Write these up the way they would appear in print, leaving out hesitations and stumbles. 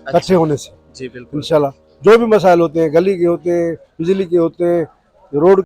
इकट्ठे अच्छा। होने से। जी बिल्कुल। इंशाल्लाह जो भी मसाइल होते हैं, गली के होते हैं, बिजली के होते हैं, रोड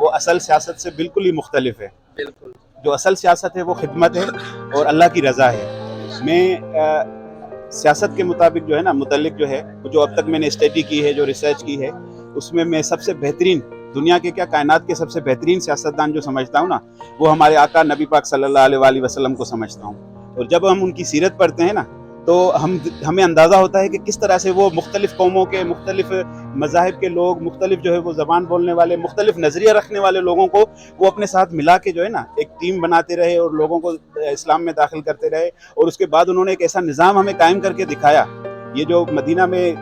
वो असल सियासत से बिल्कुल ही मुख्तलिफ है। बिल्कुल। जो असल सियासत है वो खिदमत है और अल्लाह की रज़ा है। मैं सियासत के मुताबिक जो है ना मुतल्लिक जो है, जो अब तक मैंने स्टडी की है, जो रिसर्च की है, उसमें मैं सबसे बेहतरीन दुनिया के क्या कायनात के सबसे बेहतरीन सियासतदान जो समझता हूँ ना, वो हमारे आका नबी पाक सल्लल्लाहु अलैहि वसल्लम को समझता हूँ। और जब हम उनकी सीरत पढ़ते हैं ना, तो हमें अंदाज़ा होता है कि किस तरह से वो मुख्तलिफ़ कौमों के, मुख्तलिफ़ मज़ाहिब के लोग, मुख्तलिफ़ जो है वो ज़बान बोलने वाले, मुख्तलिफ़ नज़रिया रखने वाले लोगों को वो अपने साथ मिला के जो है ना एक टीम बनाते रहे और लोगों को इस्लाम में दाखिल करते रहे। और उसके बाद उन्होंने एक ऐसा निज़ाम हमें कायम करके दिखाया। ये जो मदीना में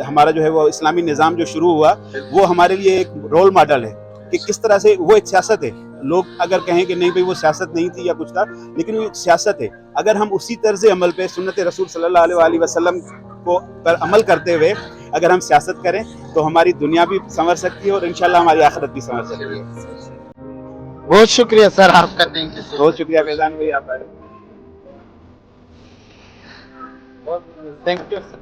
हमारा जो है वो इस्लामी निज़ाम जो शुरू हुआ, वो हमारे लिए एक रोल मॉडल है कि किस तरह से वो एक सियासत है। लोग अगर कहें कि नहीं भाई वो सियासत नहीं थी या कुछ था, लेकिन वो एक सियासत है। अगर हम उसी तर्ज अमल पे सुन्नत रसूल सल्लल्लाहु अलैहि वसल्लम को पर अमल करते हुए अगर हम सियासत करें, तो हमारी दुनिया भी संवर सकती है और इंशाल्लाह हमारी आखिरत भी संवर सकती है। बहुत शुक्रिया सर आपका, थैंक यू। बहुत शुक्रिया फैजान भाई, आपका थैंक यू सर।